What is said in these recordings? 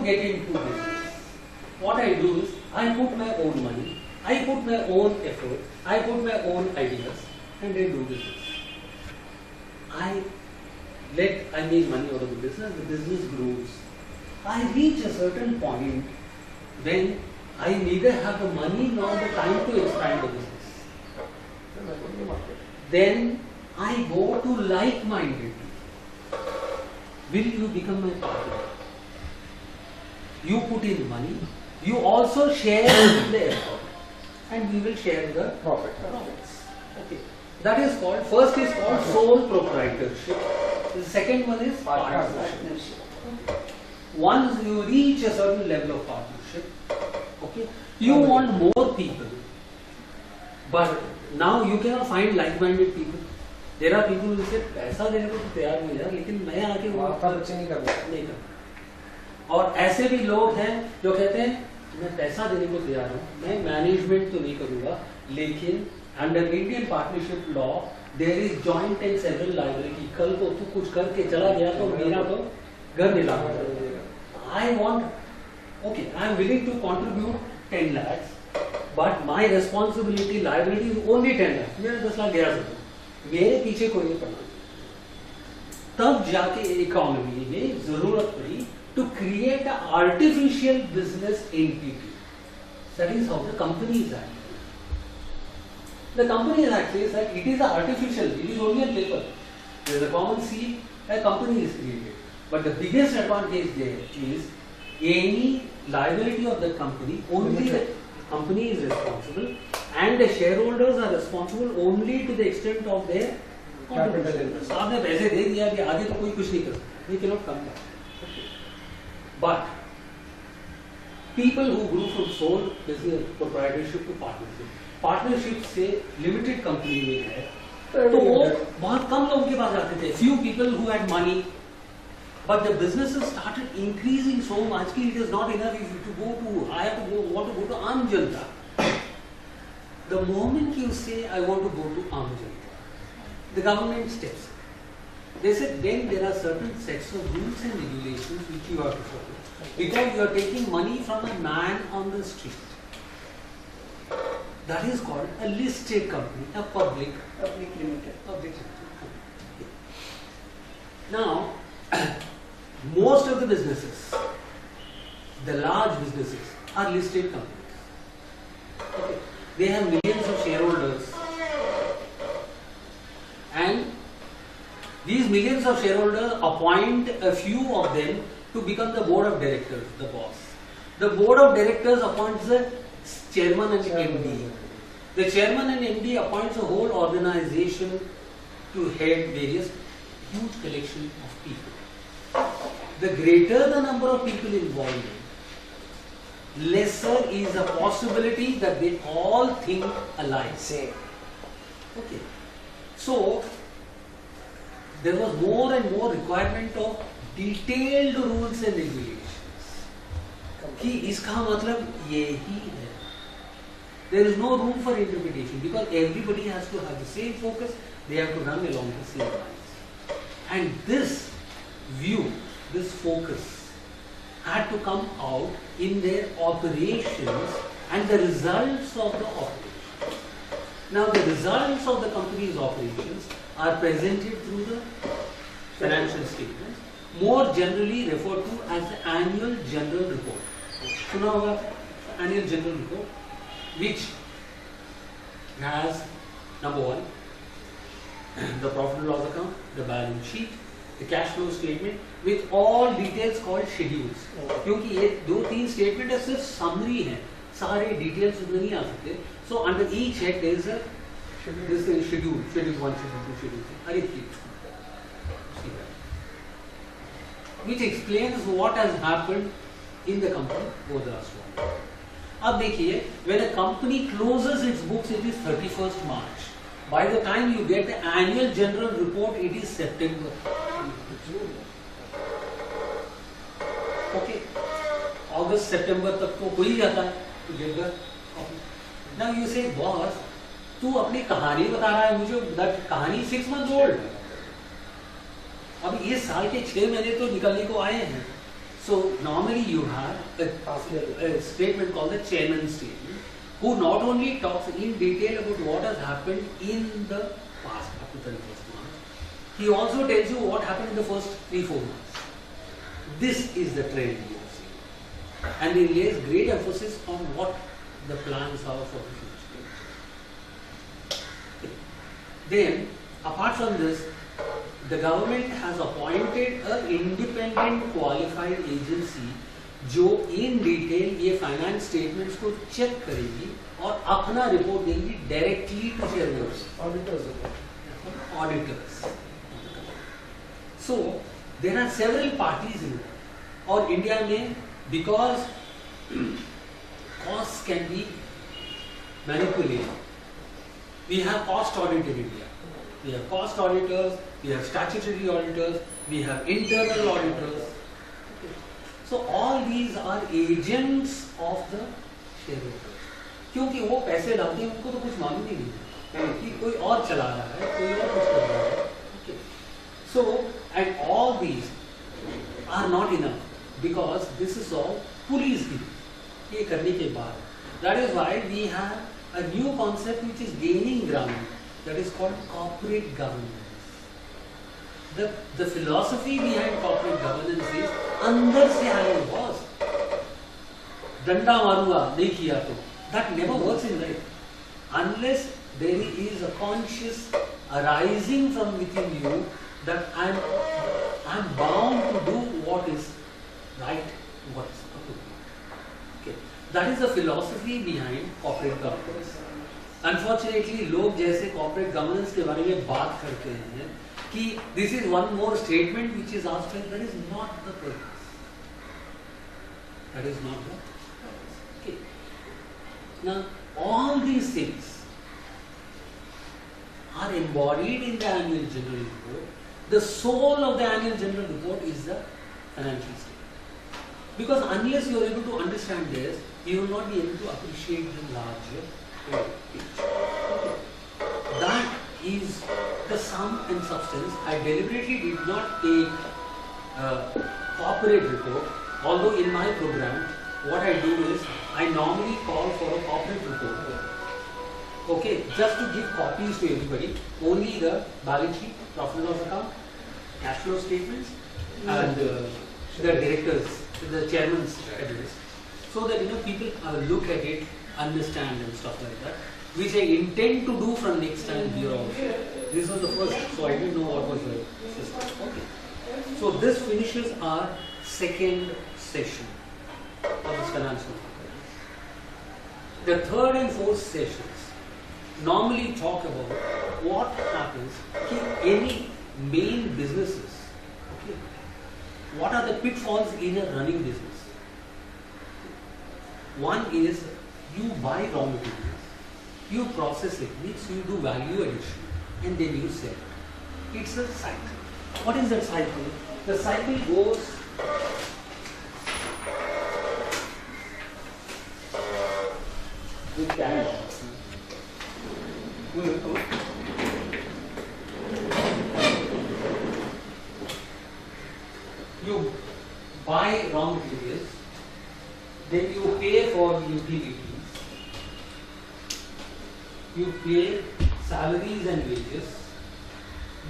get into business, what I do is I put my own money, I put my own effort, I put my own ideas, and then do business. I make money out of the business grows. I reach a certain point when I neither have the money nor the time to expand the business. Then I go to like-minded people. Will you become my partner? You put in money, you also share the effort, and we will share the profits. Okay. That is called, first is called sole proprietorship. The second one is partnership. Once you reach a certain level of partnership, okay, you want more people, but now you cannot find like-minded people. There are people who say पैसा देने को तो तैयार नहीं यार, लेकिन मैं आके वो नहीं कर। और ऐसे भी लोग हैं जो कहते हैं मैं पैसा देने को तैयार हूँ, मैं मैनेजमेंट तो नहीं करूँगा, लेकिन under Indian partnership law there is joint and several liability. कल को तू कुछ करके चला गया तो मेरा तो घर मिला। I want, okay, I am willing to contribute 10 lakhs, but my responsibility liability is only 10 lakhs। मेरा 10 लाख गया था, मेरे पीछे कोई नहीं पड़ा। तब जाके इकोनॉमी में जरूरत पड़ी to create an artificial business entity. That is how the company is acting. The company is actually that it is artificial, it is only a paper. There is a common seed, a company is created. But the biggest advantage there is any liability of the company, only the company is responsible, and the shareholders are responsible only to the extent of their contribution. आपने पैसे दे दिया कि आगे तो कोई कुछ नहीं कर सकता, they cannot come back. But people who grew from sole business proprietorship to partnership से limited company में है, तो वो बहुत कम लोगों के पास आते थे, few people who had money, but the businesses started increasing so much कि it is not enough if you to go to, I have to go, want to go to आम जनता. The moment you say I want to go to आम जनता, the government steps. They said then there are certain sets of rules and regulations which you have to follow, because you are taking money from a man on the street. That is called a listed company, a public limited. Now, most of the businesses, the large businesses, are listed companies. Okay. They have millions of shareholders, and these millions of shareholders appoint a few of them to become the board of directors, the boss. The board of directors appoints the chairman and MD. The chairman and MD appoints a whole organization to head various huge collection of people. The greater the number of people involved, lesser is the possibility that they all think alike. Same. Okay. So there was more and more requirement of detailed rules and regulations. कि इसका मतलब ये ही है. There is no room for interpretation because everybody has to have the same focus. They have to run along the same lines. And this view, this focus, had to come out in their operations and the results of the operation. Now the results of the company's operations are presented through the financial statements, more generally referred to as the annual general report. सुना होगा annual general report, which has number 1, the profit and loss account, the balance sheet, the cash flow statement with all details called schedules. क्योंकि ये 2-3 statement है, सिर्फ summary है, सारे details उसमें नहीं आ सकते. So under each head there is a this is schedule 1, schedule 2, schedule 3. अरे ठीक, which explains what has happened in the company over the last one. अब देखिए, when a company closes its books, it is 31st March. By the time you get the annual general report, it is September. Okay, August, September तक तो हो ही जाता है. You get the copy. Now you say, boss, तू अपनी कहानी बता रहा है मुझे, that कहानी 6 months old. अब इस साल के 6 महीने तो निकलने को आए हैं. So normally you have a statement called the chairman's statement, who not only talks in detail about what has happened in the past up to 31st March, he also tells you what happened in the first 3-4 months. This is the trend you are seeing, and he lays great emphasis on what the plans are for the future. Then, apart from this, the government has appointed an independent qualified agency जो in detail ये finance statements को check करेगी और अपना report देगी directly to shareholders. Auditors. So there are several parties in it. और India में because costs can be manipulated, we have cost audit in India. We have cost auditors, we have statutory auditors, we have internal auditors. So all these are agents of the shareholders. क्योंकि वो पैसे डालते हैं उनको तो कुछ मालूम ही नहीं कि कोई और चला रहा है, कोई और कुछ कर रहा है. Okay. So and all these are not enough because this is all police giving. ये करने के बाद, that is why we have a new concept which is gaining ground. That is called corporate governance. The philosophy behind corporate governance is अंदर से आए boss. डंडा मारूंगा नहीं किया तो that never works in life unless there is a conscious arising from within you that I'm bound to do what is right, what is appropriate. Okay, that is the philosophy behind corporate governance. Unfortunately, लोग जैसे corporate governance के बारे में बात करते हैं कि this is one more statement which is asked, that is not the purpose. That is not the purpose. Okay. Now, all these things are embodied in the annual general report. The soul of the annual general report is the financial statement. Because unless you are able to understand this, you will not be able to appreciate the larger picture. That is the sum and substance. I deliberately did not take corporate report, although in my program what I do is I normally call for a corporate report. Okay, just to give copies to everybody, only the balance sheet, profit and loss account, cash flow statements, and the directors, the chairman's address, so that people look at it, understand and stuff like that, which I intend to do from next time here also. This was the first, so I didn't know what was the system. Okay. So this finishes our second session of this financial forecast. The third and fourth sessions normally talk about what happens in any main businesses. Okay. What are the pitfalls in a running business? One is you buy raw materials, you process it, means you do value addition, and then you sell. It's a cycle. What is that cycle? The cycle goes with that. You buy raw materials, then you pay for utilities, you pay salaries and wages,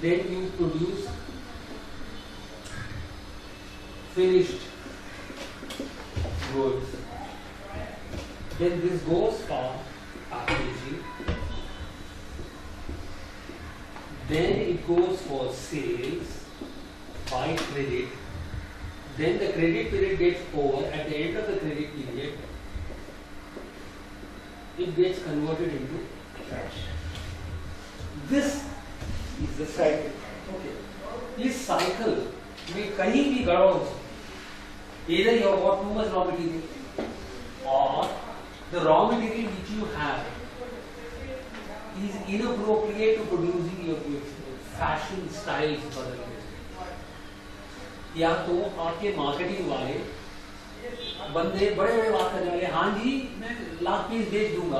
then you produce finished goods, then this goes for packaging, then it goes for sales by credit, then the credit period gets over. At the end of the credit period, it gets converted into cash. This is the cycle. Okay. This cycle may कहीं भी गड़बड़ हो सकती है. Either you have got too much raw material, or the raw material which you have is inappropriate to producing your goods. Fashion styles बदल गए. या तो आपके मार्केटिंग वाले बंदे बड़े बड़े बात करने वाले, हाँ जी मैं लाख पीस बेच दूंगा,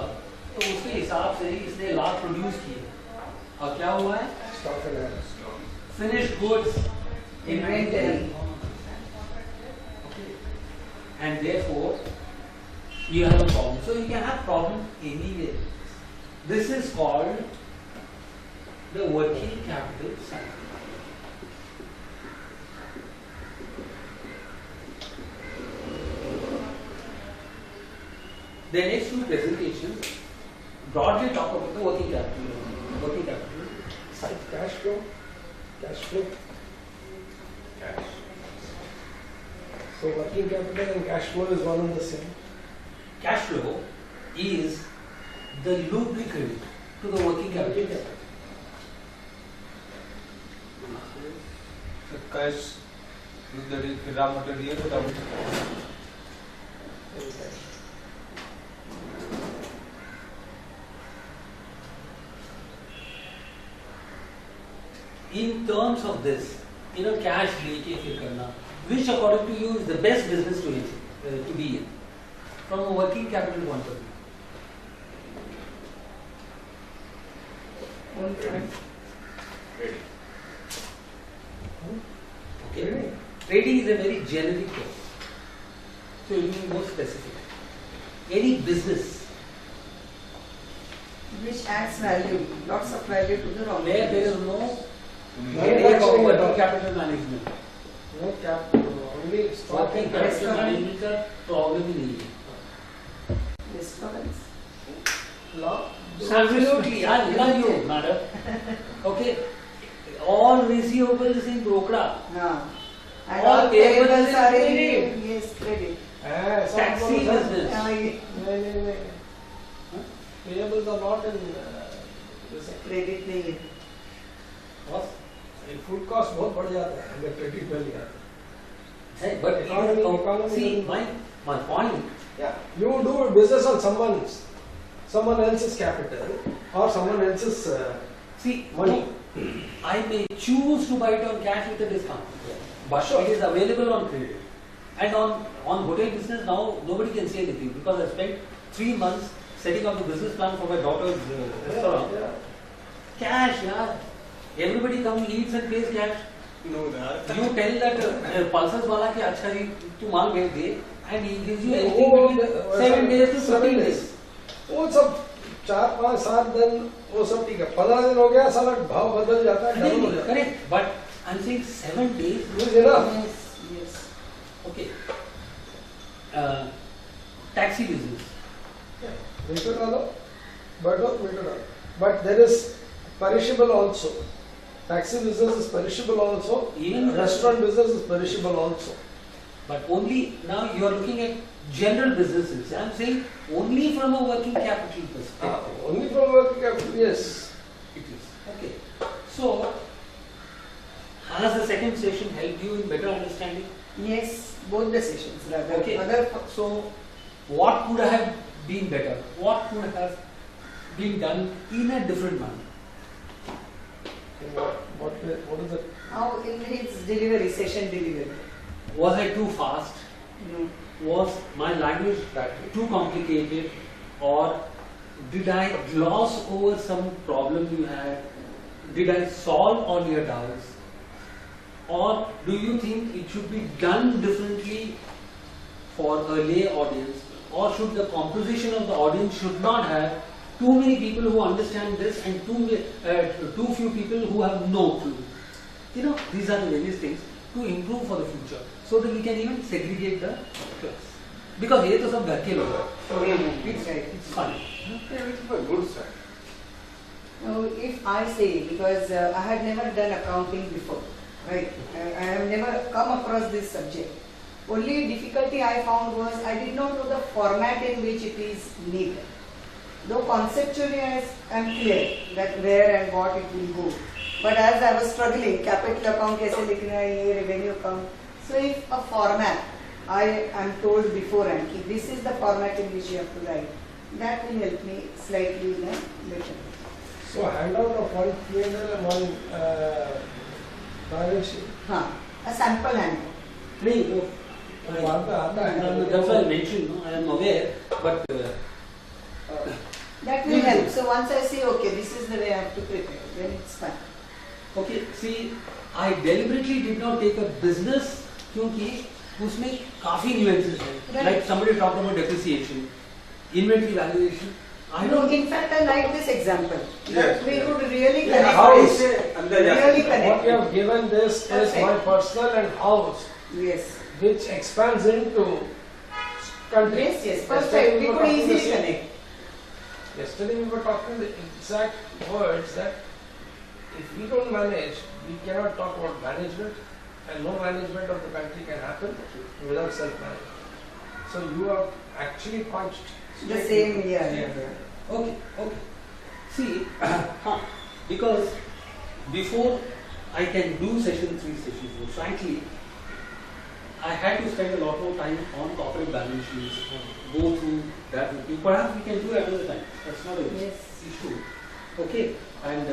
तो उसके हिसाब से इसने लाख प्रोड्यूस किए और क्या हुआ है, finished goods inventory. and therefore you have a problem. So you can have problem anywhere. This is called the working capital cycle. The next two presentations broadly talk about the working capital. Working capital cycle. Cash flow. Cash flow. Cash. So working capital and cash flow is one and the same. Cash flow is the lubricant to the working capital. The cash with the raw material without In terms of this, cash लेके फिर करना, which according to you is the best business to be in from a working capital point of view? trading. Okay. Trading is a very generic term. So you be more specific. Any business which adds value, lots of value to the raw where there material. is no No headache of manufacturing at working all. capital management. No capital, only stock Working and capital capital. management का problem ही नहीं है. Restaurants. Law. Absolutely, I love you, madam. Okay, all receivables in Brokra. And All all payables payables is are credit. in, yes, credit. सब Taxi बोलो sir. business. नहीं payables are not in this Credit नहीं है. What? food cost बहुत बढ़ जाता है अगर credit में लिया तो। Hey, but Economy see, doesn't- my point. Yeah, you do business on someone else's capital or someone else's See, money. I may choose to buy it on cash with a discount, but Sure. it is available on credit. And on hotel business now, nobody can say anything because I spent 3 months setting up the business plan for my daughter's restaurant. Yeah. Cash, yeah. Everybody comes, eats and pays cash. No, that. You tell that pulses wala ki acha hi tu maal bhej de, and he gives you Yeah, anything वो between 7 days to 15 days. वो सब 4, 5, 7 दिन वो सब ठीक है 15 दिन हो गया साला भाव बदल जाता है डबल हो जाता है Correct, but I'm saying 7 days. Is enough. Yes, yes. Okay. Taxi business. Meter डालो meter डालो but there is perishable also. Taxi business is perishable also. Even Restaurant business is perishable also. But only now you are looking at general businesses. I'm saying only from a working capital perspective. Only from working capital, yes. It is. Okay. So, has the second session helped you in better understanding? Yes, both the sessions rather. Okay. Other So, what could have been better? What could have been done in a different manner? What is it? how in his delivery session delivery. Was I too fast? No. Was my language too complicated, or did I gloss over some problem you had? Did I solve all your doubts? Or do you think it should be done differently for a lay audience, or should the composition of the audience should not have too many people who understand this and too few people who have no clue? These are the various things to improve for the future, so that we can even segregate the class. Because ये तो सब घर के लोग हैं. It's fun. Yeah, it's a good side. Now, if I say, because I had never done accounting before, right? I have never come across this subject. Only difficulty I found was I did not know the format in which it is needed. Though conceptually I am clear that where and what it will go. But as I was struggling, capital account कैसे लिखना है, ये revenue account. So if a format, I am told beforehand, कि this is the format in which you have to write, that will help me slightly in a better. So handout of one P&L and one balance sheet. हाँ, a sample handout. नहीं वो वो आता है that's why I mentioned. I am aware, but That will help. So once I say, okay, this is the way I have to prepare, then it's fine. okay. See, I deliberately did not take a business क्योंकि उसमें काफी nuances हैं. Right. Like somebody talked about depreciation, inventory valuation. I No, don't. in fact, I like this example. Yes. We would really Yeah, connect. house. Really What connect. you have given this is Perfect. my personal and house, Yes. which expands into country. Yes, yes, Yesterday perfect. We were could talking the easily same- connect. Yesterday we were talking the exact words that if we don't manage, we cannot talk about management, and no management of the country can happen without self-management. So you have actually punched The straight same, into- yeah. Okay, okay. See, because before I can do session 3, session 4, frankly, I had to spend a lot more time on corporate balance sheets, go through that with you. Perhaps we can do it another time. That's not an Yes. issue. Okay, and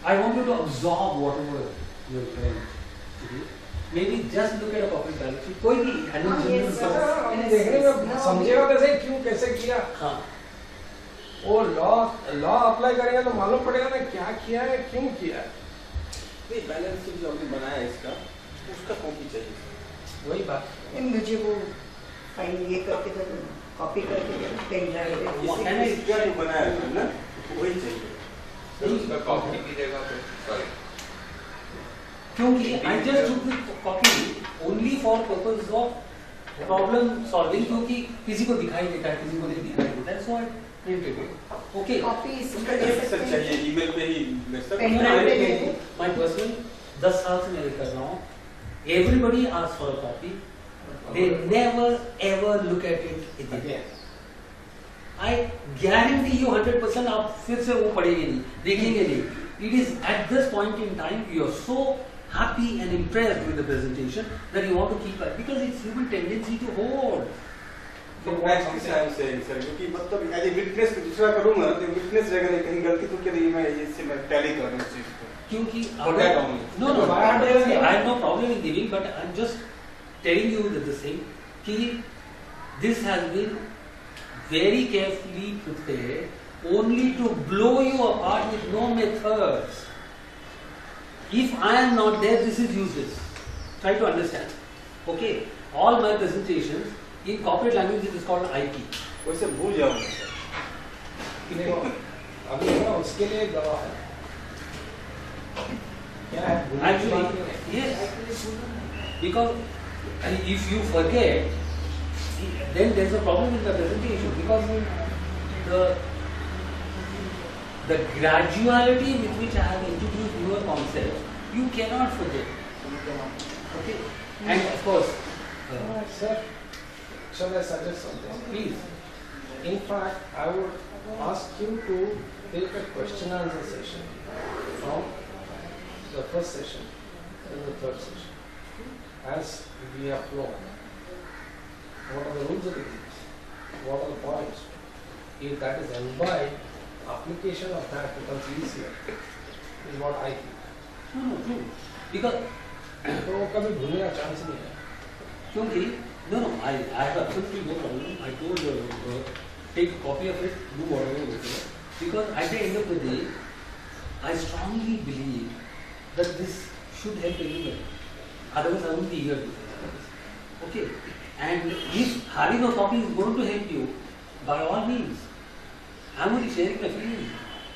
I want you to absorb whatever you are trying to do. Maybe just look at a corporate balance sheet. कोई भी annual हाँ, general yes, reserve- sir. हम देखने में समझेगा कैसे क्यों कैसे किया हाँ, वो लॉ अप्लाई करेंगे तो मालूम पड़ेगा ना क्या किया है क्यों किया है नहीं बैलेंस शीट जो हमने बनाया है इसका उसका कॉपी चाहिए. वही बात नहीं, मुझे वो फाइन ये करके दो, कॉपी करके दो, पेन ड्राइव पे। Can I- इसका जो बनाया है ना वही चाहिए. नहीं, उसका कॉपी की जगह पे सॉरी क्योंकि I just took the copy only for purpose of problem solving क्योंकि किसी को दिखाई देता है किसी को नहीं दिखाई देता है so I printed it. Okay. Copy उसका इसका दे सकते सर हैं। चाहिए ईमेल पे ही भेज सकते Pen हैं. drive पे I- ले लो। My person 10 साल से मैं ये कर रहा हूँ. Everybody asks for a copy. They never ever look at it again. I guarantee you 100% आप फिर से वो पढ़ेंगे नहीं, देखेंगे नहीं. It is at this point in time you are so happy and impressed with the presentation that you want to keep it because it's human tendency to hold. तो next this I am saying sir क्योंकि मतलब as a witness दूसरा करूंगा तो witness रहेगा नहीं कहीं गलती तो क्या नहीं मैं इससे मैं टैली कर दूं इस चीज को. क्योंकि For that only. no, Why are they doing it? I have no problem in giving, but I'm just telling you that the same कि this has been very carefully prepared only to blow you apart with no methods. If I am not there, this is useless. Try to understand. Okay, all my presentations in corporate language it is called IP. वैसे भूल जाऊंगा sir. देखो अभी ना उसके लिए दवा है क्या है भूलने की बात नहीं है। Actually, yes, because if you forget, then there's a problem in the presentation because the graduality with which I have introduced newer concepts, you cannot forget. Okay, and of course, Sir, shall I suggest something? please. In fact, I would ask you to take a question and answer session from the first session to the third session. As we have flown, what are the rules of the game? What are the points? If that is imbibed, application of that becomes easier, is what I think. No, true. Because तो वो कभी भूलने का chance नहीं है. क्योंकि no, I have absolutely no problem. I told take a copy of it, do whatever you do. Because at the end of the day, I strongly believe that this should help everybody. Otherwise, I won't be here to say this. Okay, and if having a copy is going to help you, by all means, I'm only sharing my feelings.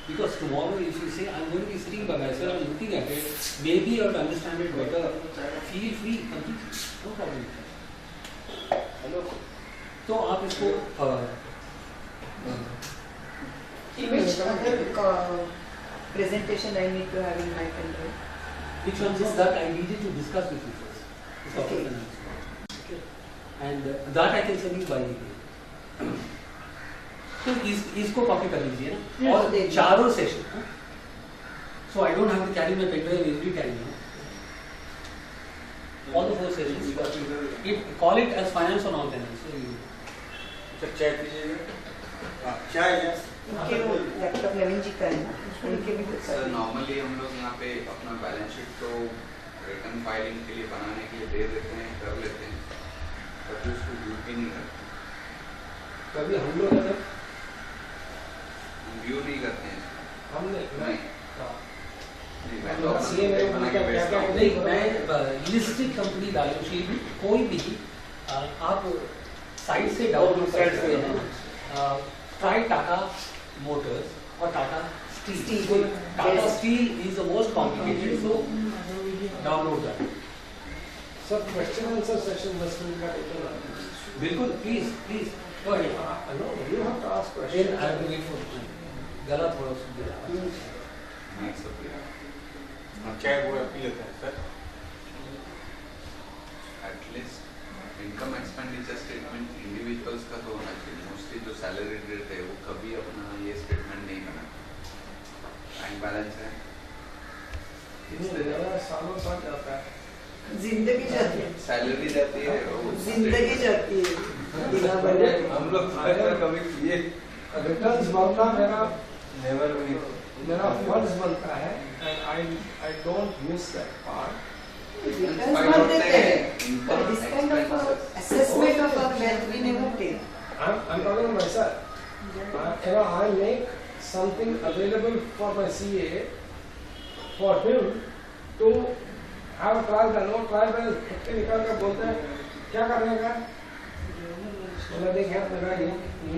Because tomorrow, if you say I'm going to be sitting by myself and looking at it, maybe you have to understand it better. Feel free, completely, no problem. Hello तो आप इसको Which other presentation I need to have in my pen drive? which one is that I needed to discuss with you first. It's Okay. okay. And that I can send you by email. तो इसको copy कर लीजिए ना और दे दीजिए। चारों session so I don't have to carry my pen drive every time. All the 4 sessions. Call it as finance on all tenants. So you sir चाय पीजिएगा. चाय यस. उनके वो लैपटॉप लेवन जी का है ना, उनके भी कुछ सर नॉर्मली हम लोग यहाँ पे अपना बैलेंस शीट तो रिटर्न फाइलिंग के लिए बनाने के लिए दे देते हैं कर लेते हैं कभी उसको व्यू भी नहीं करते कभी हम लोग अगर हम व्यू नहीं करते हैं हमने नहीं हाँ, नहीं, मैं तो अपना CA में बना के क्या- बेचता हूँ। नहीं, मैं लिस्टेड कंपनी बैलेंस शीट भी कोई भी आप साइट से डाउनलोड कर सकते हैं। ट्राई टाटा मोटर्स और Tata steel. Steel. Tata Yes. Steel is the most complicated, so download that. Sir, question and answer session 10 minute का टेकन है। बिल्कुल, please please go ahead. No, you have to ask then questions. I will wait for गला थोड़ा सा गला। नहीं, सब लिया। हाँ, चाय वो पी लेते हैं sir. At least income expenditure statement individuals का तो होना चाहिए। मोस्टली जो सैलरी रेट है वो कभी अपना ये स्टेटमेंट नहीं बनाता। बैंक बैलेंस है नहीं, मेरा सालों साथ जाता है। जिंदगी जाती है, सैलरी जाती है वो जिंदगी जाती है बिना बनाए। हम लोग तो कभी किए रिटर्न्स भरना नेवर भी मेरा फर्ज बनता है and I don't miss that part. Returns भर देते हैं, but this kind of assessment of our wealth we never take. I'm talking about myself. I make something available for my CA for him to have a trial run. वो trial run के निकाल कर बोलते हैं क्या करने का? बोला देख यार मेरा ये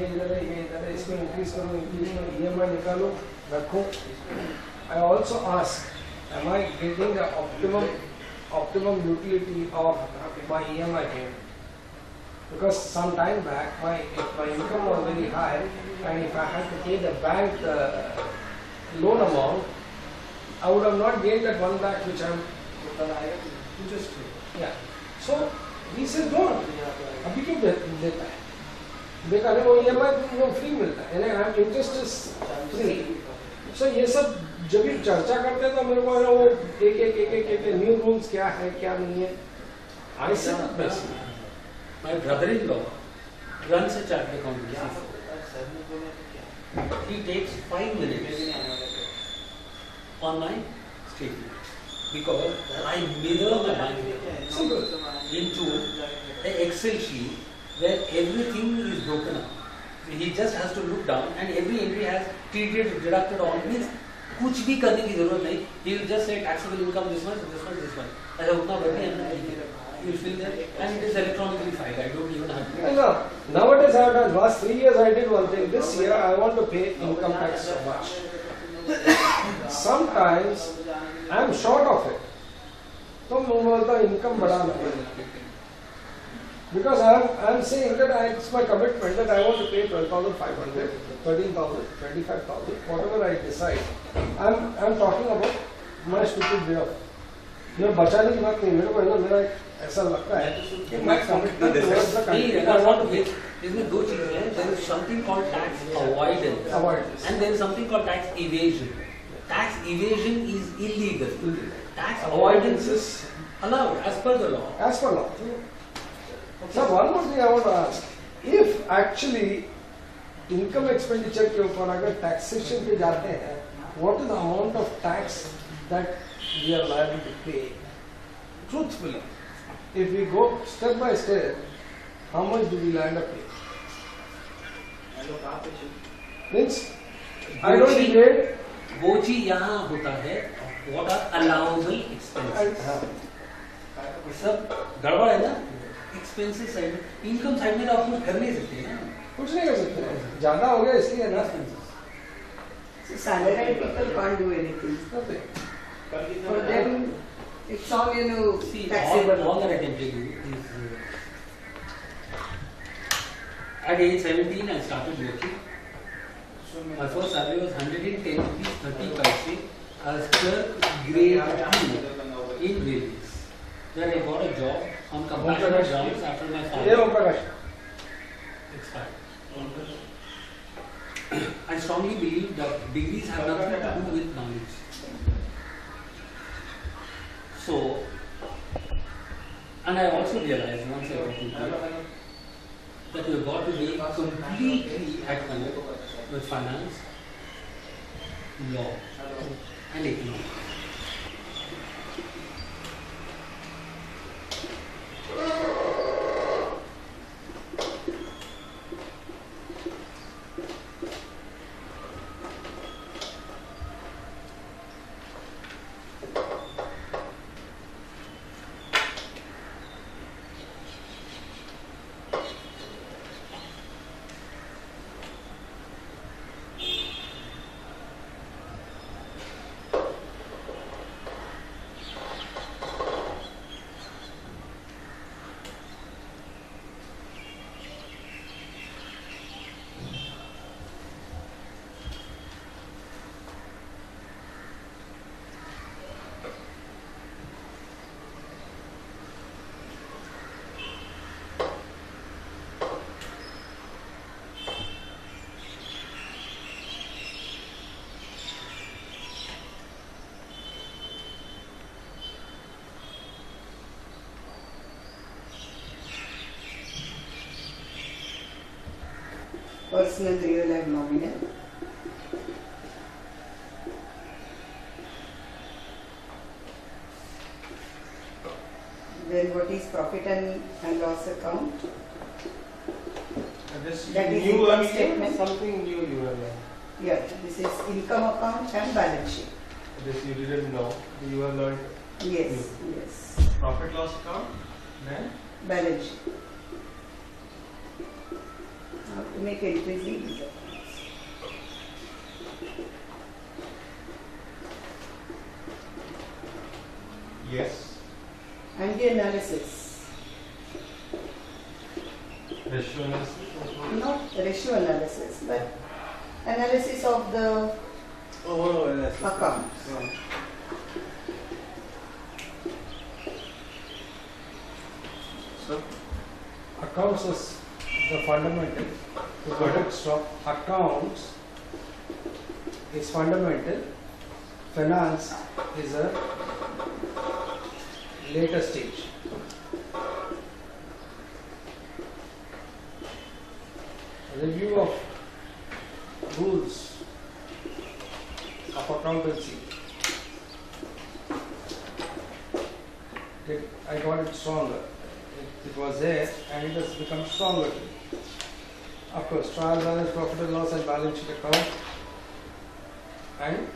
इधर है, ये इधर है, इसको increase करो, EMI निकालो, रखो. I also ask, am I getting the optimum utility of my EMI payment? Because some time back, if my income was very high, and if I had to pay the bank loan amount, I would have not gained that 1 lakh which I'm. Yeah. So he said don't. अभी क्यों देता है? देखा नहीं वो EMI वो free मिलता है, यानी इंटरेस्ट इज फ्री. सो ये सब जब भी चर्चा करते हैं तो मेरे को वो एक न्यू रूल्स क्या है क्या नहीं है. I said it best. My brother-in-law runs a chartered accountancy. He takes 5 minutes on my statement because I mirror my bank into an Excel sheet where everything is broken up. He just has to look down and every entry has treated, deducted all. Means कुछ भी करने की जरूरत नहीं. He will just say taxable income this much, this much, this much. ऐसा उतना बढ़ नहीं. You fill there and it is electronically filed. I don't even have to. No, nowadays I have done. Last 3 years I did one thing. This year I want to pay income tax so much. Sometimes I am short of it. तो मैं बोलता हूँ income बढ़ाना है. Because I am saying that it's my commitment that I want to pay 12,500, 13,000, 25,000, whatever I decide. I'm talking about my stupid way of. मैं बचाने की बात नहीं, मेरे को है ना मेरा ऐसा लगता है कि मैं commitment towards the country. नहीं, I want to pay. इसमें दो चीजें हैं. There is something called tax avoidance. Avoidance. And there is something called tax evasion. Tax evasion is illegal. Tax avoidance is allowed as per the law. As per law. Sir, one more thing I want to ask. If actually income expenditure के ऊपर अगर taxation पे जाते हैं, what is the amount of tax that we are liable to pay? Truthfully, if we go step by step, how much do we land up paying? Means, I don't get. वो चीज यहाँ होता है what are allowable expenses. सब गड़बड़ है ना. Expenses side में, income साइड में तो आप कुछ कर नहीं सकते ना. कुछ नहीं कर सकते. ज्यादा हो गया इसलिए ना. So salaried people can't do anything. Nothing. For them, it's all See, taxable. all that I can tell you is at age 17 I started working. My first salary was 110 rupees 30 paise as clerk grade 2 in Railways. Then I got a job on compassionate grounds after my ये father Om Prakash. expired. I strongly believe that degrees have nothing to do with knowledge. So, and I also realized once I got into it, that you have got to be completely at home with finance, law, and economics. personal, real and nominal. Then what is profit and loss account? This That is new income again, statement. something new you have learned. Yeah, this is income account and balance sheet. This you didn't know. You have learned Yes, yes. profit loss account. Then Balance sheet. Now to make entries in these accounts. yes. And the analysis. Ratio analysis. Not ratio analysis, but analysis of the Overall analysis. accounts. Yeah. So, accounts is the fundamental. To get it strong, accounts is fundamental. Finance is a later stage. Review of rules of accountancy. I got it stronger. It was there and it has become stronger. Of course, trial balance, profit and loss and balance sheet account and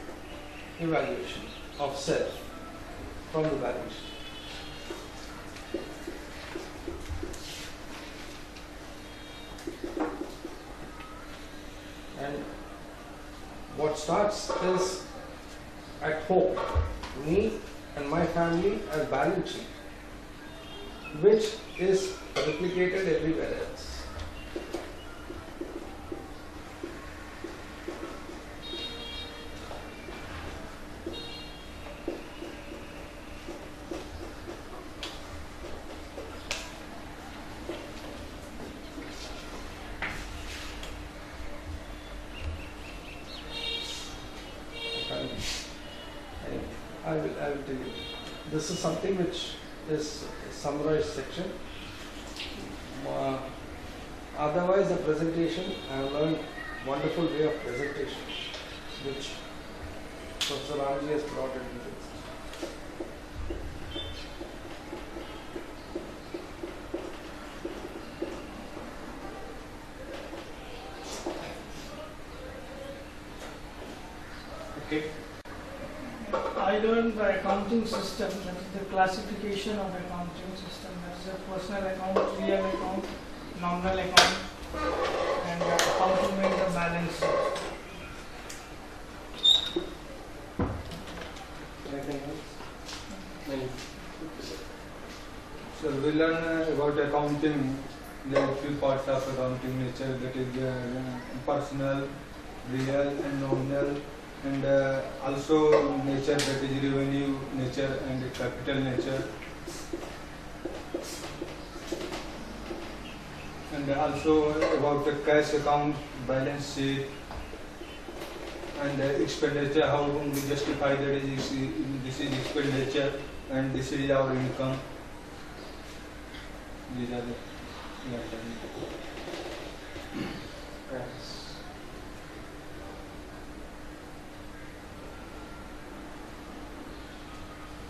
evaluation of self from the balance sheet. And what starts is at home, me and my family as balance sheet, which is replicated everywhere else. I will tell you. This is something which is summarized section. Otherwise, the presentation, I have learned wonderful way of presentation, which Professor Ramji has brought into this. Okay. I learned the accounting system, that is the classification of accounting system. That is a personal account, real account, nominal account, and how to make the balance sheet. Anything else? So we learn about accounting. There are few parts of accounting nature, that is personal, real and nominal, and also nature, that is revenue nature and capital nature, and also about the cash account, balance sheet, and expenditure, how we justify that this is expenditure and this is our income. These are the Yes.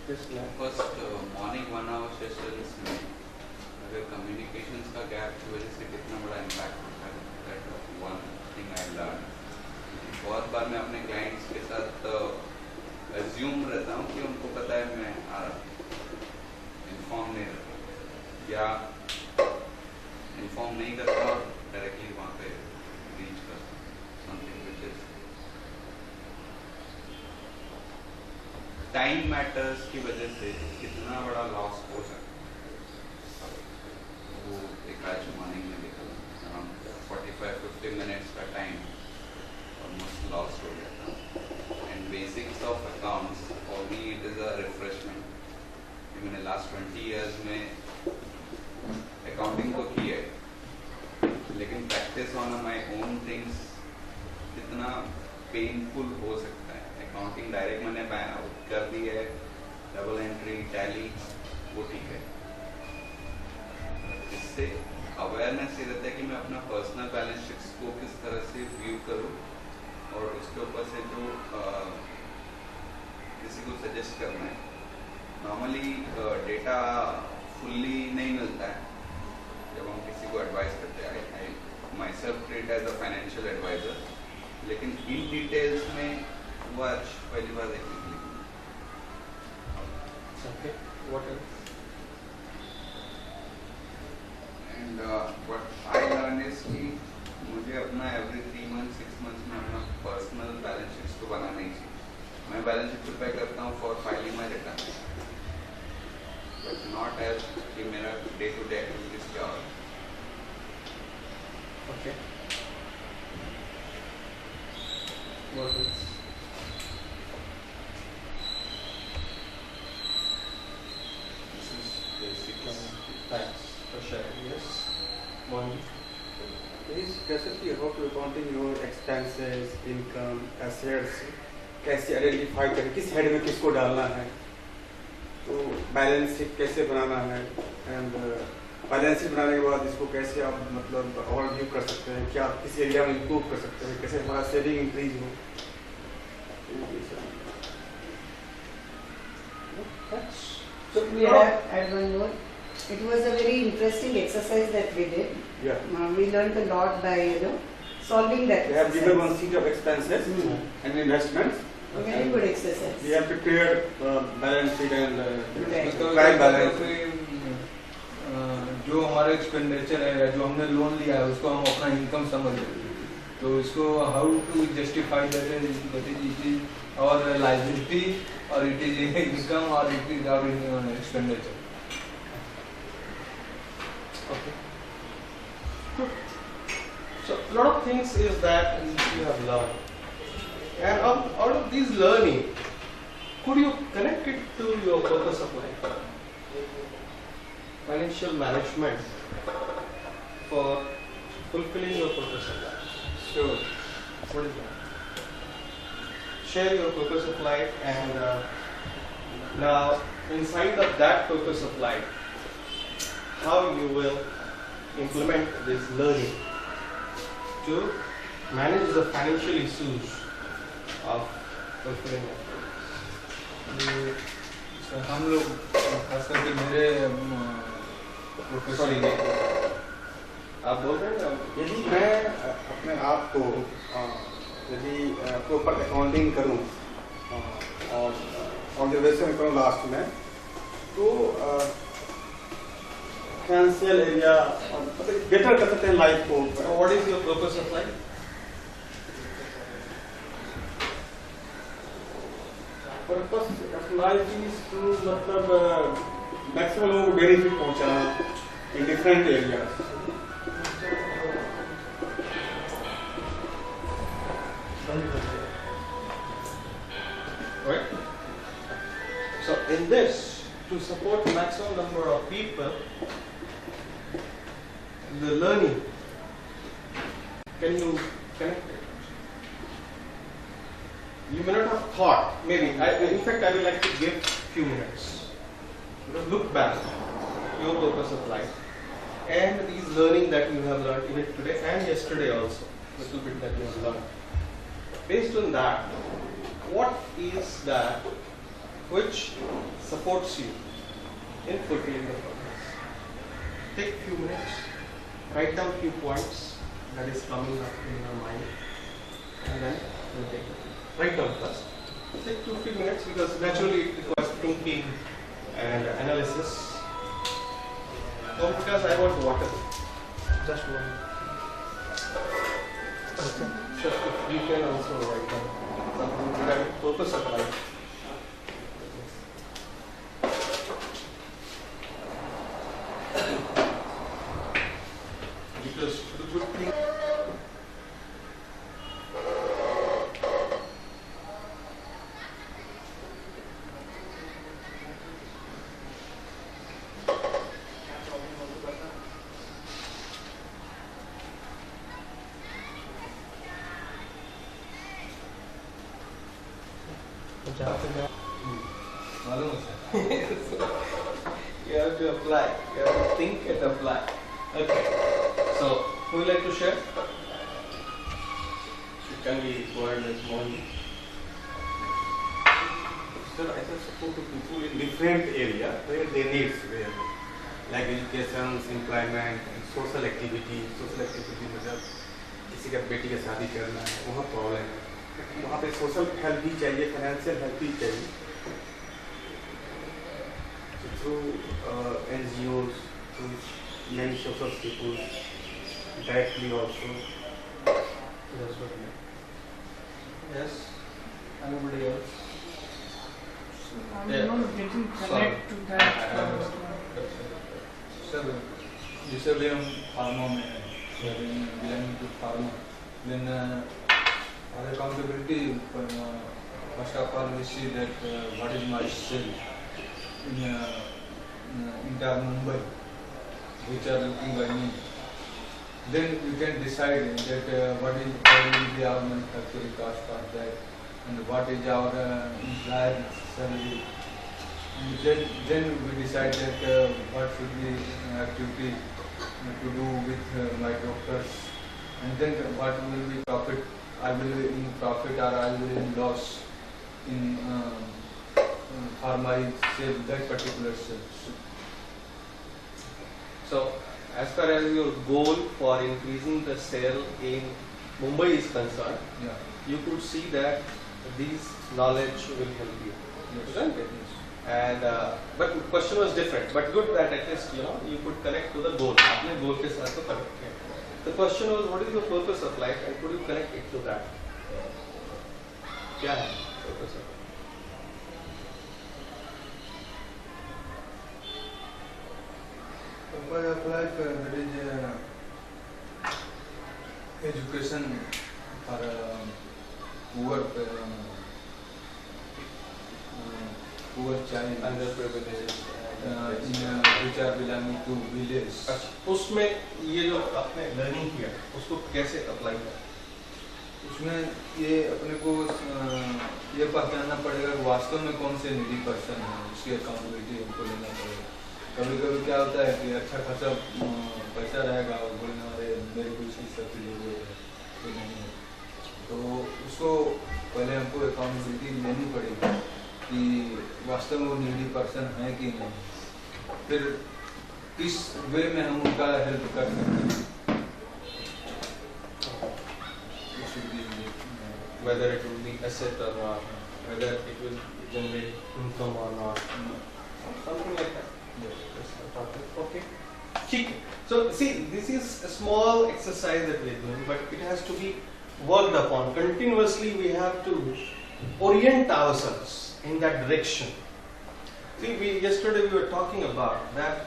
Yes, ma'am. First morning 1 hour sessions में अगर communications का gap की वजह से कितना बड़ा impact होता है, that one thing I learn. बहुत बार मैं अपने क्लाइंट्स के साथ अज्यूम रहता हूँ कि उनको पता है मैं इन्फॉर्म नहीं रहता या इन्फॉर्म नहीं करता और डायरेक्टली वहाँ पे रीच करता हूँ. Something which is time matters की वजह से कितना बड़ा लॉस हो सकता है, वो एक आज मॉर्निंग में देखा अराउंड 45-50 मिनट्स का टाइम ऑलमोस्ट लॉस हो गया था. And basics of accounts for me it is a refreshment. मैंने लास्ट 20 ईयर्स में अकाउंटिंग तो की है, लेकिन practice on my own things कितना पेनफुल हो सकता है. अकाउंटिंग डायरेक्ट मैंने कर दी है, डबल एंट्री टैली वो ठीक है, इससे अवेयरनेस ये रहता है कि मैं अपना पर्सनल बैलेंस शीट्स को किस तरह से व्यू करूँ और उसके ऊपर से जो किसी को सजेस्ट करना है. नॉर्मली डेटा फुल्ली नहीं मिलता है जब हम किसी को एडवाइस करते हैं. I myself treat as a financial adviser, लेकिन इन डिटेल्स में वो आज पहली बार देखने के लिए. Okay. What else? And what I learn is कि मुझे अपना एवरी 3 months 6 months में अपना पर्सनल बैलेंस शीट्स तो बनाना ही चाहिए. मैं बैलेंस शीट प्रिपेयर करता हूँ for filing my return, but not as कि मेरा डे टू डे एक्टिविटीज क्या हो. Okay. What else? This is basic. Thanks for sharing. Yes. One. Please कैसे कि how to accounting your expenses, income, assets, कैसे identify करें, किस head में किसको डालना है, तो बैलेंस शीट कैसे बनाना है, एंड बैलेंस शीट बनाने के बाद इसको कैसे आप मतलब ओवरव्यू कर सकते हैं, क्या किसी एरिया में इम्प्रूव कर सकते हैं, कैसे हमारा सेविंग इंक्रीज हो. Thanks. So we add one more. It was a very interesting exercise that we did. Yeah. We learned a lot by solving that. We have given exercise. one sheet of expenses and investments. Very good exercise. We have prepared balance sheet and Right. bank balance. जो हमारा expenditure है या जो हमने loan लिया है उसको हम अपना इनकम समझ रहे हैं, तो इसको how to justify that it is our liability और इट इज इनकम और it is our expenditure. Okay. Good. So a lot of things is that you have learned, and out of these learning, could you connect it to your purpose of life? Financial management for fulfilling your purpose of life. Sure. What is that? Share your purpose of life, and now inside of that purpose of life, how you will implement this learning to manage the financial issues of fulfilling your purpose. हम लोग खास करके मेरे professor आप बोल रहे हैं ना? यदि मैं अपने आप को यदि प्रॉपर अकाउंटिंग करूं और ऑब्जर्वेशन करूं लास्ट में, तो फाइनेंशियल एरिया मतलब बेटर कर सकते हैं लाइफ को. So what is your purpose of life? Purpose of life is to मतलब मैक्सिमम लोगों को बेनिफिट पहुंचाना in different areas. Right? So in this, to support maximum number of people, the learning, can you connect it? You may not have thought, maybe, in fact I would like to give few minutes. Look back, your purpose of life, and these learning that you have learned even today and yesterday also, little bit that you have learned. Based on that, what is that which supports you in fulfilling the purpose? Take few minutes, write down few points that is coming up in your mind, and then we'll take it. Write down first. Take 2-3 minutes because naturally it requires thinking and analysis. Oh, because I want water. Just one. Okay. Sure. You can also write down something regarding purpose of life. Because the good thing. मालूम है. You have to apply. You have to think and apply. Okay. So, who would like to share? It can be provided as one. Sir, I just support to people in different area where they need where like education, employment, and social activity. Social activity मतलब किसी का बेटी का शादी करना है वहाँ problem है वहाँ पे सोशल हेल्प भी चाहिए फाइनेंशियल हेल्प भी चाहिए so through NGOs through many social people directly also That's what I mean. Yes. Anybody else? I'm Yeah. not getting Sorry. connect to that. Sir जैसे भी हम फार्मा में हैं belonging to pharma then our accountability first of all we see that what is my skill in entire Mumbai which are looking by me, then you can decide that what is probably our manufacturing cost for that and what is our employer salary. And then we decide that what should be activity to do with my doctors, and then what will be profit. I will be in profit or I will be in loss in for my sale, that particular sale. So, as far as your goal for increasing the sale in Mumbai is concerned, Yeah. you could see that these knowledge will help you, isn't it? And but the question was different. But good that at least you could connect to the goal. आपने goal के साथ तो connect किया. The question was, what is your purpose of life, and could you connect it to that? क्या है purpose of life? Purpose of life that is education for poor poor child Underprivileged. which are belonging to village. अच्छा, उसमें ये जो आपने learning किया उसको कैसे अप्लाई किया? उसमें ये अपने को ये पहचानना पड़ेगा कि वास्तव में कौन से नीडी पर्सन है, उसकी अकाउंटेबिलिटी हमको लेना पड़ेगा. कभी कभी क्या होता है कि अच्छा खासा पैसा रहेगा और बोलना अरे मेरे को इसी सब की जरूरत है तो नहीं है, तो उसको पहले हमको अकाउंटेबिलिटी लेनी पड़ेगी कि वास्तव में वो नीडी पर्सन है कि नहीं, फिर किस वे में हम उनका हेल्प कर सकते हैं. Whether it will be asset or not, whether it will generate income or not, something like that. Okay. ठीक है. So see, this is a small exercise that we are doing, but it has to be worked upon continuously. We have to orient ourselves in that direction. See, yesterday we were talking about that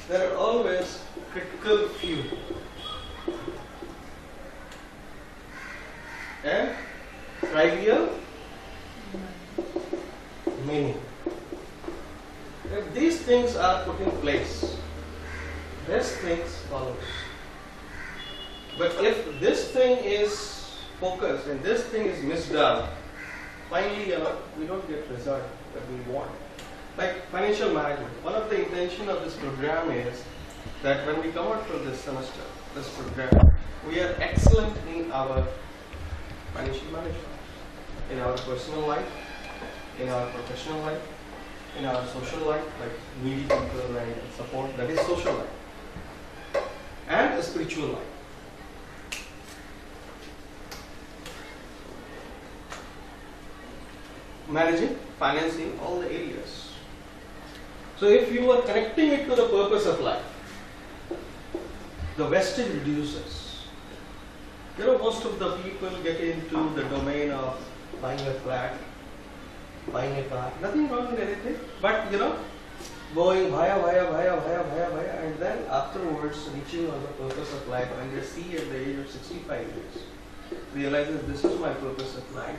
there are always critical few and trivial many. If these things are put in place, best things follow. But if this thing is focused and this thing is misdone, finally we don't get result that we want. Like financial management, one of the intention of this program is that when we come out from this semester, this program, we are excellent in our financial management, in our personal life, in our professional life, in our social life, like needy people and support, that is social life, and a spiritual life. Managing, financing, all the areas. So if you are connecting it to the purpose of life, the wastage reduces. Most of the people get into the domain of buying a flat, buying a car, nothing wrong with anything, but going via, and then afterwards reaching on the purpose of life, and they see at the age of 65 years, realizes this is my purpose of life.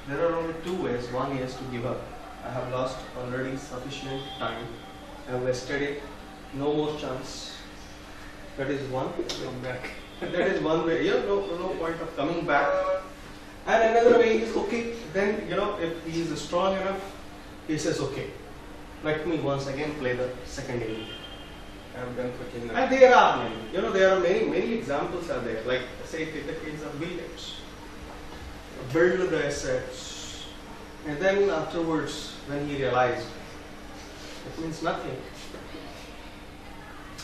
There are only two ways. One is to give up. I have lost already sufficient time. I have wasted it. No more chance. That is one. Come back. That is one way. No point of coming back. And another way is okay. Then if he is strong enough, he says okay. Let me once again play the second inning. I have done for Kinder. And there are many, there are many examples are there. Like say take the case of Bill Gates. Build the assets, and then afterwards, when he realized it means nothing,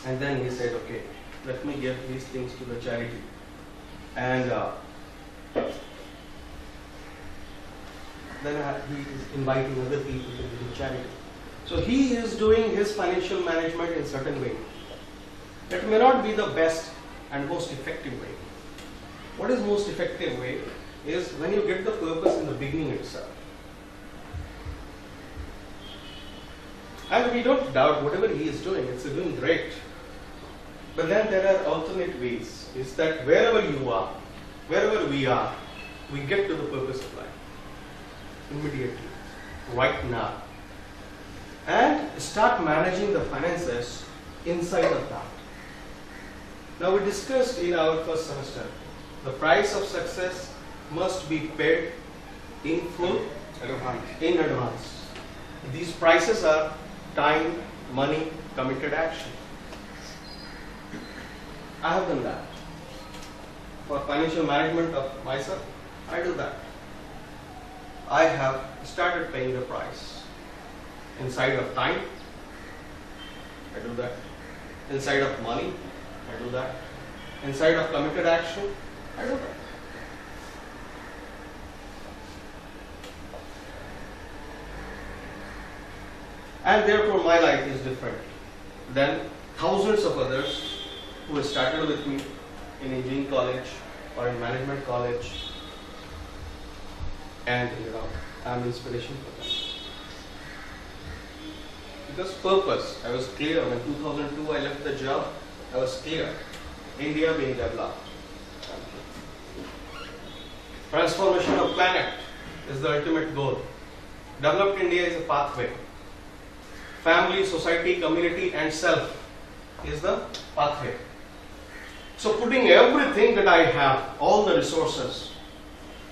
and then he said, okay, let me give these things to the charity, and then he is inviting other people to do charity. So he is doing his financial management in certain way. It may not be the best and most effective way. What is most effective way is when you get the purpose in the beginning itself. And we don't doubt whatever he is doing, it's doing great. But then there are alternate ways. Is that wherever you are, wherever we are, we get to the purpose of life immediately, right now. And start managing the finances inside of that. Now we discussed in our first semester, the price of success must be paid in full, in advance. These prices are time, money, committed action. I have done that. For financial management of myself, I do that. I have started paying the price. Inside of time, I do that. Inside of money, I do that. Inside of committed action, I do that. And therefore my life is different than thousands of others who started with me in engineering college or in management college, and I'm inspiration for them. Because purpose, I was clear when 2002 I left the job, I was clear. India being developed. Transformation of planet is the ultimate goal. Developed India is a pathway. Family, society, community and self is the pathway. So putting everything that I have, all the resources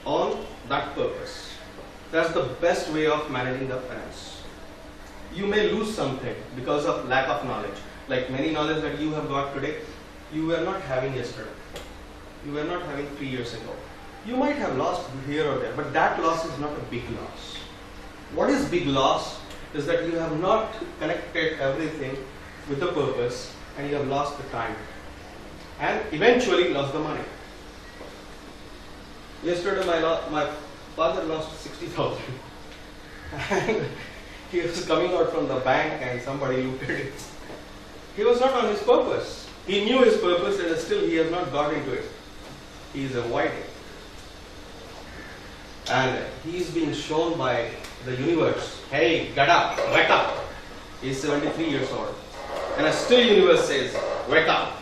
on that purpose, that's the best way of managing the finance. You may lose something because of lack of knowledge. Like many knowledge that you have got today, you were not having yesterday. You were not having 3 years ago. You might have lost here or there, but that loss is not a big loss. What is big loss is that you have not connected everything with the purpose and you have lost the time and eventually lost the money. Yesterday my father lost 60,000 and he was coming out from the bank and somebody looked at it. He was not on his purpose. He knew his purpose and still he has not got into it. He is avoiding. And he is being shown by the universe, hey, get up, wake up. He is 73 years old. And still universe says, wake up.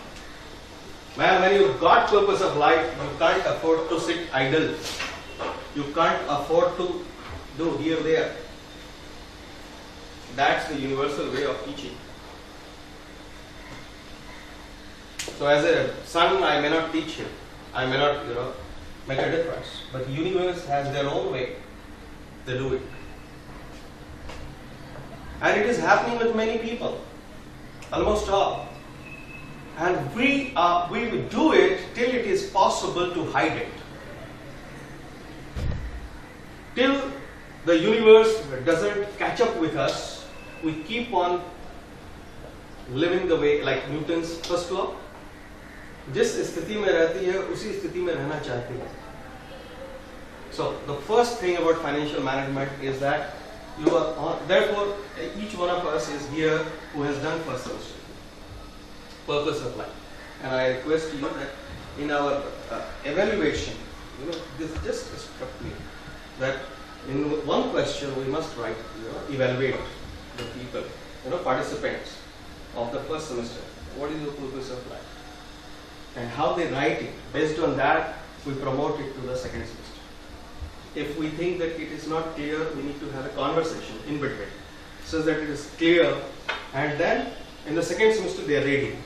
Man, when you got purpose of life, you can't afford to sit idle. You can't afford to do here, there. That's the universal way of teaching. So as a son, I may not teach him. I may not, make a difference. But the universe has their own way. They do it. And it is happening with many people. Almost all. And we do it till it is possible to hide it. Till the universe doesn't catch up with us, we keep on living the way like Newton's first law. जिस स्थिति में रहती है उसी स्थिति में रहना चाहती है. So the first thing about financial management is that you are on, therefore each one of us is here who has done first semester. Purpose of life. And I request you that in our evaluation, this just struck me that in one question we must write, evaluate the people, participants of the first semester. What is the purpose of life? And how they write it. Based on that, we promote it to the second semester. If we think that it is not clear, we need to have a conversation in between so that it is clear, and then in the second semester they are ready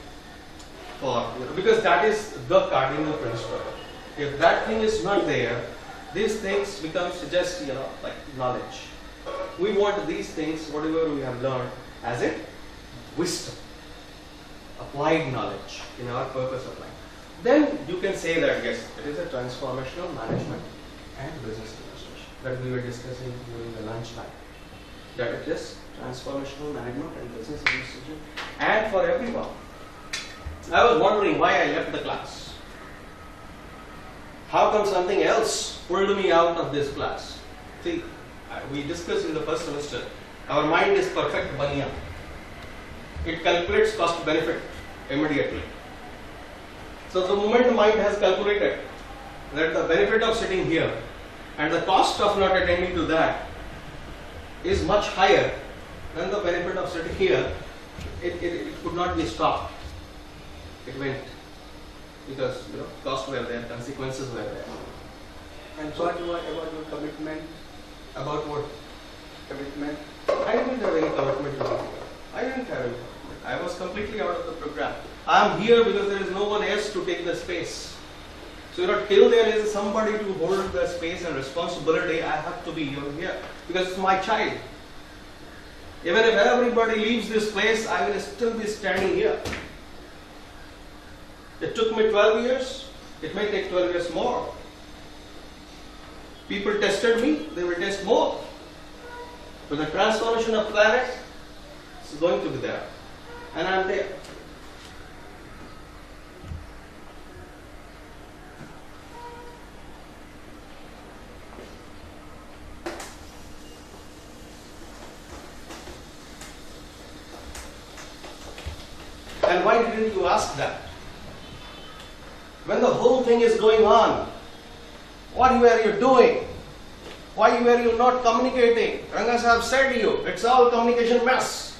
for, because that is the cardinal principle. If that thing is not there, these things becomes just like knowledge. We want these things, whatever we have learned, as a wisdom. applied knowledge in our purpose of life, then you can say that yes, it is a transformational management and business administration that we were discussing during the lunch time. That it is transformational management and business administration, and for everyone. I was wondering why I left the class. How come something else pulled me out of this class? See, we discussed in the first semester, our mind is perfect baniya. It calculates cost benefit immediately. So the moment the mind has calculated that the benefit of sitting here and the cost of not attending to that is much higher than the benefit of sitting here, it could not be stopped. It went because costs were there, consequences were there. And what about your commitment? About what? Commitment? I didn't have any commitment to it. I didn't have any commitment. I was completely out of the program. I am here because there is no one else to take the space. So till there is somebody to hold the space and responsibility, I have to be here because it's my child. Even if everybody leaves this place, I will still be standing here. It took me 12 years. It may take 12 years more. People tested me, they will test more. But the transformation of planet is going to be there. And I am there. And why didn't you ask that? When the whole thing is going on, what were you doing? Why were you not communicating? Ranga Sahib said to you, it's all communication mess.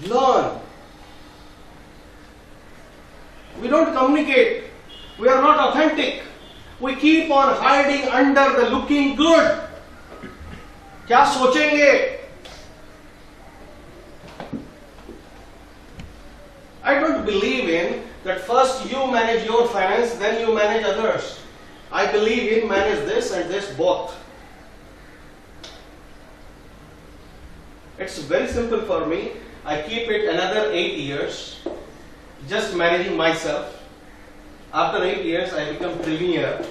Learn. We don't communicate. We are not authentic. We keep on hiding under the looking good. क्या सोचेंगे? I don't believe in that first you manage your finance, then you manage others. I believe in manage this and this both. It's very simple for me. I keep it another 8 years, just managing myself. After 8 years, I become trillionaire,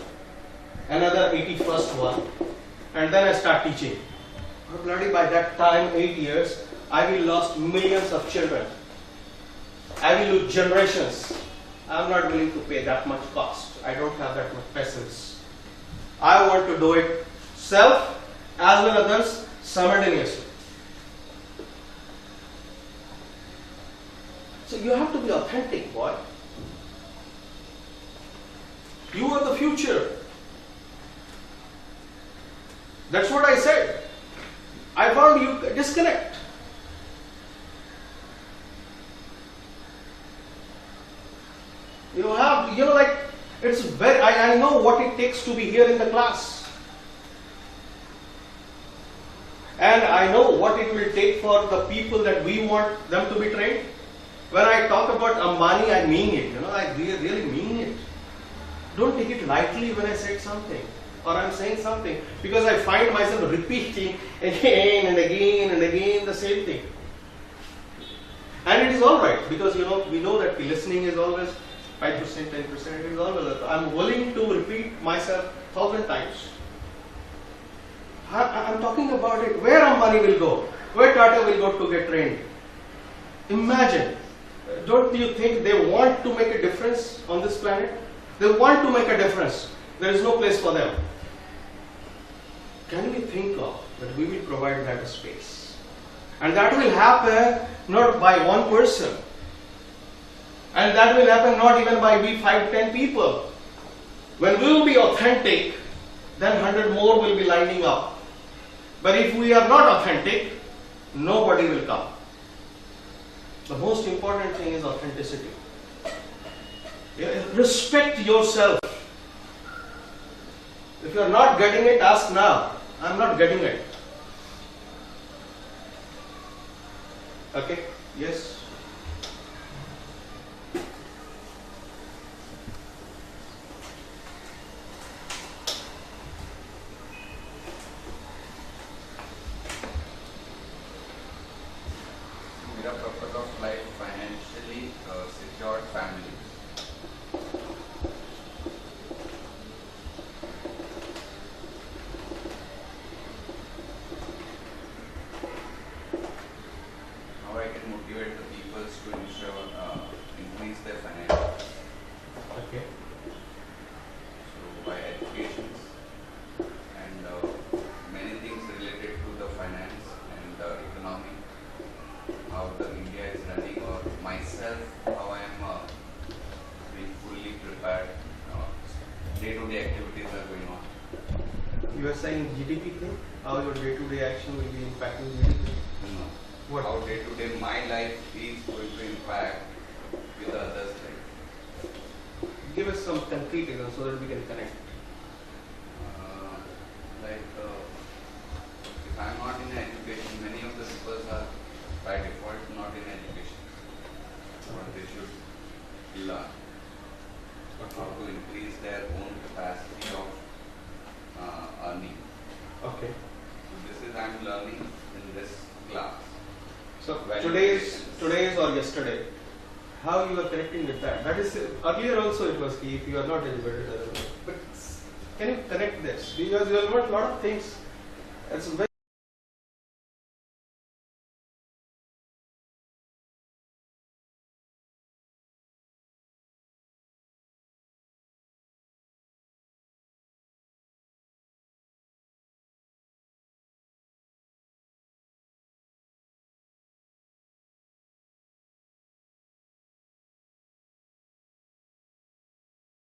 another 81st one, and then I start teaching. Bloody by that time, 8 years, I will lost millions of children. I will lose generations. I'm not willing to pay that much cost. I don't have that much patience. I want to do it self as well as others simultaneously. So you have to be authentic, boy. You are the future. That's what I said. I found you disconnect. It's very, I know what it takes to be here in the class. And I know what it will take for the people that we want them to be trained. When I talk about Ambani, I mean it. I really mean it. Don't take it lightly when I said something or I'm saying something, because I find myself repeating again and again and again the same thing. And it is alright, because we know that listening is always 5%, 10%, it is always. I'm willing to repeat myself 1,000 times. I'm talking about it. Where Ambani will go, where Tata will go to get trained. Imagine, don't you think they want to make a difference on this planet? They want to make a difference. There is no place for them. Can we think of that we will provide that space? And that will happen not by one person. And that will happen not even by we 5, 10 people. When we will be authentic, then 100 more will be lining up. But if we are not authentic, nobody will come. The most important thing is authenticity. Respect yourself. If you are not getting it, ask now. I am not getting it. Okay? Yes? मेरा purpose of life finance You are saying GDP thing? How your day-to-day action will be impacting GDP? No. What? How day to day my life is going to impact with others' life. Give us some concrete examples so that we can connect. If I'm not in education, many of the people are by default not in education. What they should learn. How to increase their own capacity of earning. Okay. So this is I'm learning in this class. So Valuation. today's or yesterday, how you are connecting with that? That is earlier also it was key if you are not educated. But can you connect this? Because you have learned a lot of things. It's very